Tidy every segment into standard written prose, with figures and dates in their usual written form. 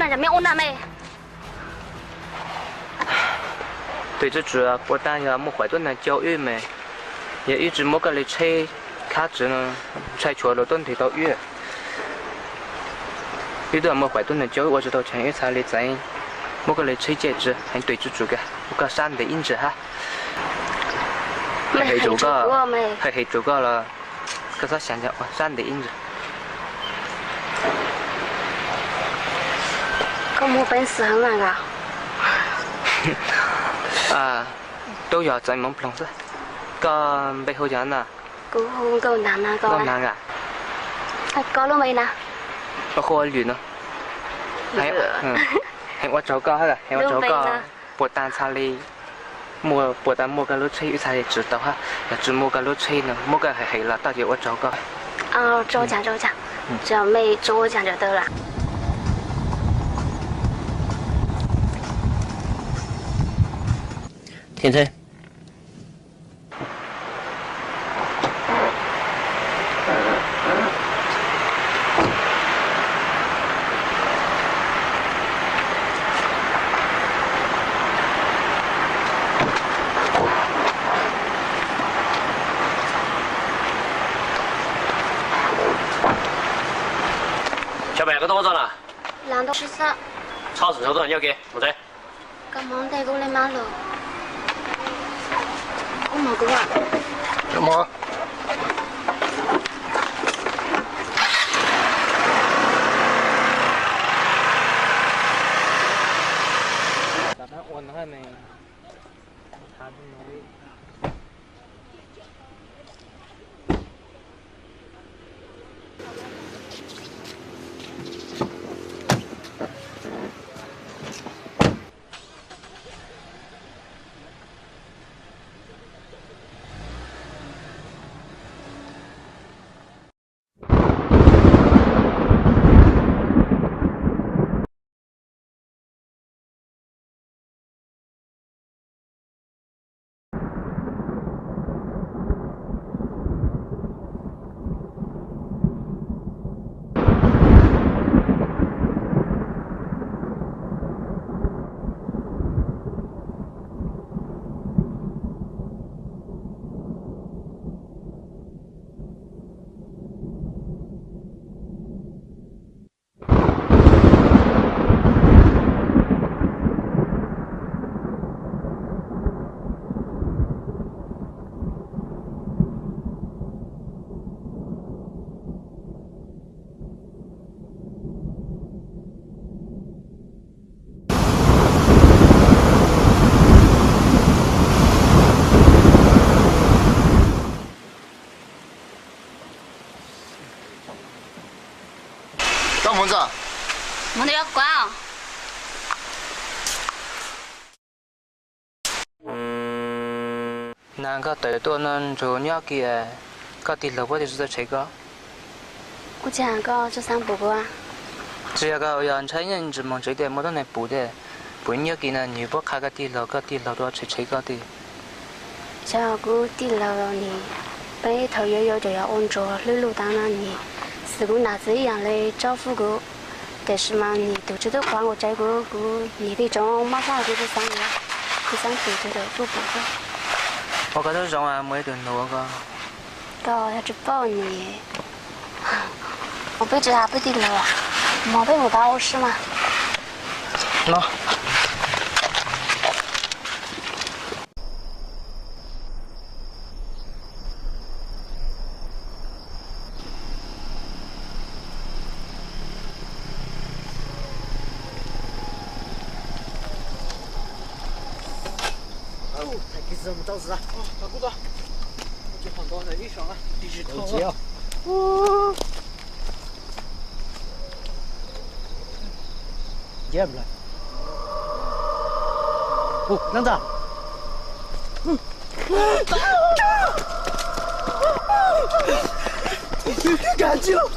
男人没我男没。对这主啊，不但要没怀顿的教育没，也一直没个来吹卡子呢，吹错了顿提到月。有的没怀顿的教育，我知道全月才来在，没个来吹戒指，还对这主个，我个山的印子哈。黑做个，黑做个了，可是想想哇，山的印子。咁冇本事很难啊。啊，都要在门旁子，个背后人呐。個難啊，個難啊！個都未呢？我開完啦，係我做個哈，係我做個撥單查理，冇撥單冇個路車要查理知道哈，又做冇個路車呢，冇個係啦，到時我做個。哦，周講，只要妹周講就得了。天生。小白个多少了2到13。超市收多少要给？冇得。咁忙得過你買咯。我冇個啊。有冇？咱们我那还没，他不能。张棚子，冇得要管啊。那个对多能做鸟嘅，个地路我就是在吹个。我講個就3步啊。只要個人睇人只望最啲冇得你補嘅，本鳥嘅呢，如果開個地路都吹個啲。就個地路咯你，本頭有就要按照路當然你。如果哪子一樣嚟招呼個，但是嘛，你都知道管我這個你的種馬上就是3年，第3步就做步個。我覺得種啊每一段路個。個要去報你，我背着他背地路啊，冇背我把我事嘛。喏。怎么着死啊？哦，大姑子，我就放到那里上了，地址头啊。接不来。哦，娘子。赶紧了。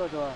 多少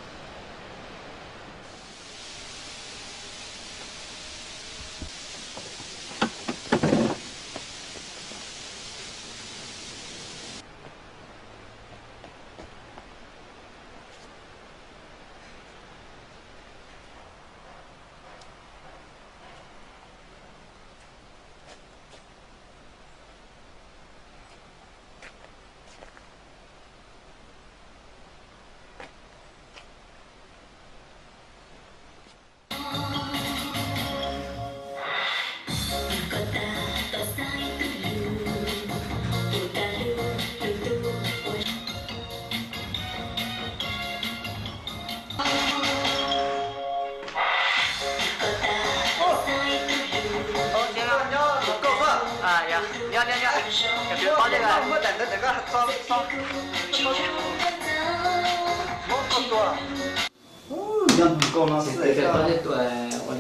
？nhân cô nó sẽ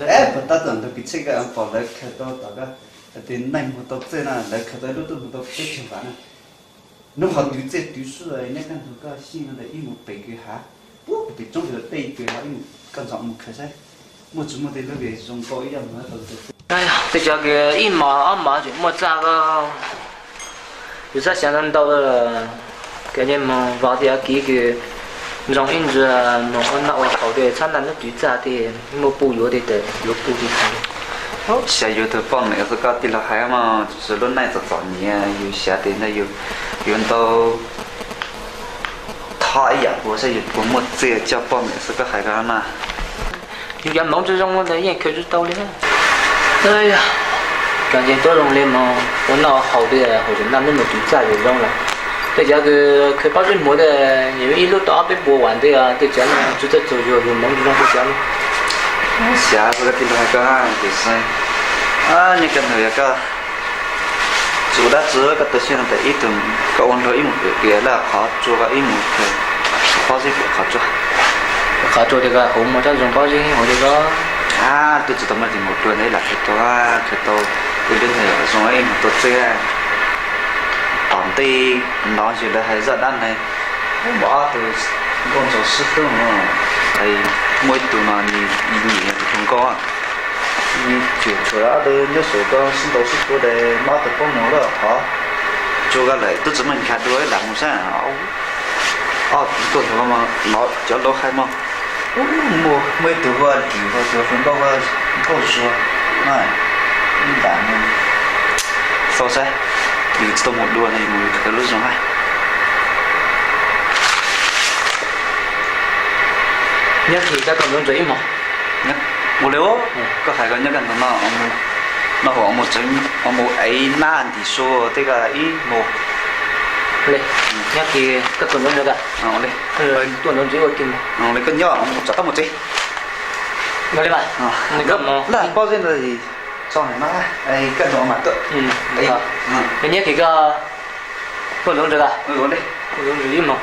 ép và ta tưởng được cái chiếc cái bỏ lấy cái đó đó cái đến nay một tập thế nào lấy cái đó lúc một tập chết chừng ván nó còn thứ chết thứ suy rồi nên cái thứ cái xin là ít một bảy cái há bút bị trong cái đây cái há ít cần chọn một cái gì một chúng một cái nó về dùng coi ra mà thôi哎呀，这叫个一毛二毛就没咋个，有啥想得到的了？感觉嘛，vào thì kỹ cái dòng in ra mà con nào học để chắc là nó tùy ra thì mua bù yếu để để lúc bù thì thành. 下有头放那个个地了还嘛，就是论那早年有下的那有到他呀，我是有多么这叫放那是个海干嘛？ 有点忙这种的也可知道的。哎呀，感觉多容易嘛，我那好的或者那么对价就用了。这家个可把这么的，因为一路打被播完的啊，这家呢就在走有忙这种不家了。下这个地方个就是啊，你跟那个做的这个都现在一顿个温度一模别了，好做个一模的，好这个好做。 khá trôi thì cả hôm mà chắc dùng bao nhiêu hồi thì có à tôi chỉ tao mới tìm một tuần đấy là cái tôi lên này xong ấy một tuần xe tổng ty nó chỉ là hay rất đắt này không bỏ từ con số sức đâu mà hay mỗi tuần mà nghỉ thì không có như chuyển chỗ đó tôi nhớ số con xin đầu sức tôi để nó được có món đó họ cho cái lại tôi chỉ mình khá đuối làm một sao tuần thôi mà nó cho lâu hay mà mua mấy thứ hoa thì hoa thứ phần bao hoa bao số này đã nên sau sẽ thì tôi một đua này một cái lúc giống này nhất thì các con giống giấy mà nhất một liều có hai cái nhất gần nó họ một chấm một ấy nan thì số thế cái ý một lên nhất thì các con giống được à lên tuần giống giấy ở kim lấy cái nhỏ một chặt tao một tí ngay đây này gấp nó là bao nhiêu là gì cho này nó ấy cái đó mà tự đấy cái nhất thì cái tuần giống được à ừ đấy tuần giống giấy mà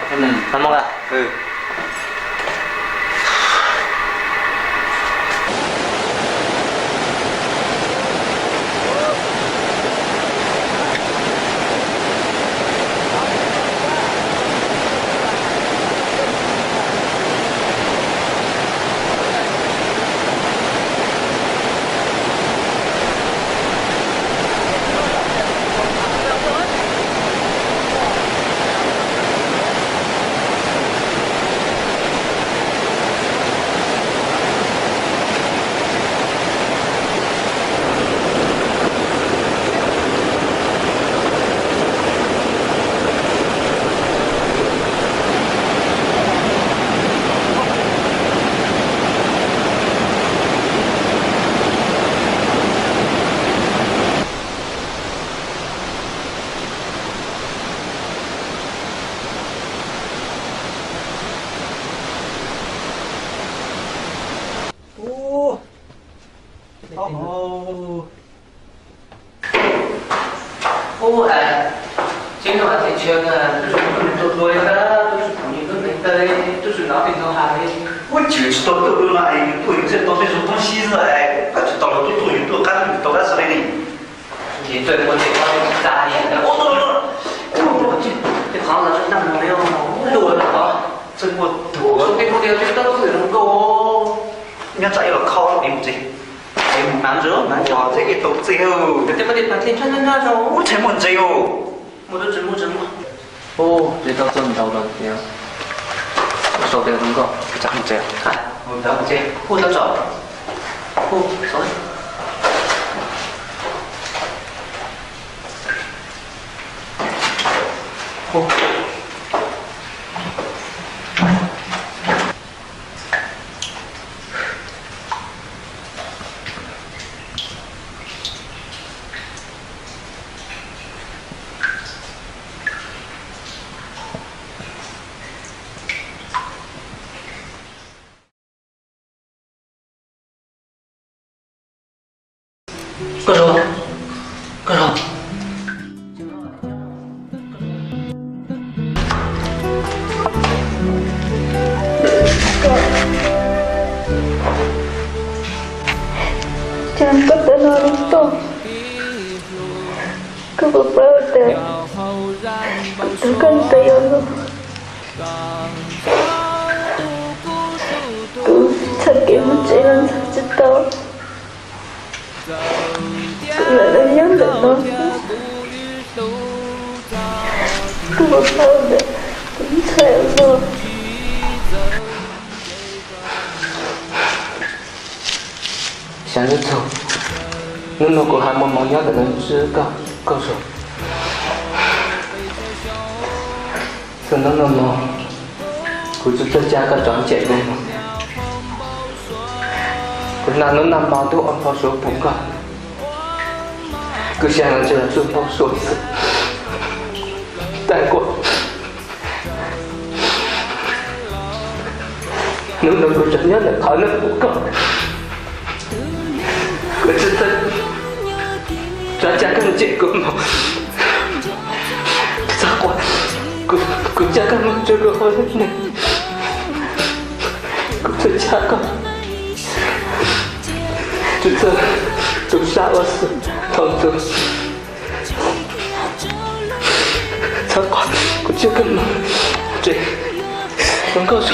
làm mong à ừ chính là thị trường tôi tôi đã tôi sử dụng những cái tính tây tôi sử nó tình thao hàng đi 我就是到都了哎，对，这到那种东西是哎，我就到了都有都干到那是嘞。你对我这方面大一点的，我这房子是那么没有路的啊，这我我给我的这都是能够，人家仔落靠你唔知，你唔難咗，哇！這個毒椒，这么的半天穿那种，我請問椒，我都整不整嘛。哦，这都真唔到了，对啊。手边能够，咋唔椒？看，我找不见，我找找，哦，走。哦。歌手，歌手。Jangan Naruto. Kepada katakan saya Allah. Ku sakit berjalan sejata. Keladanya benar. Kepada saya Allah.想着走，如果还没萌芽的人知道告诉我，可能那么，我就再加个转解路嘛。可哪能拿毛都按跑说不够，可想让这人顺跑说死，带过，能够怎样的可能不够。可是专家跟结果嘛，咋管？国家干嘛这个好呢？国家干，这都杀我死，逃走，咋管？国家干嘛？这能告诉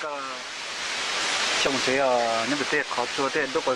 ？cái trong thế à những cái khó chua thế đâu có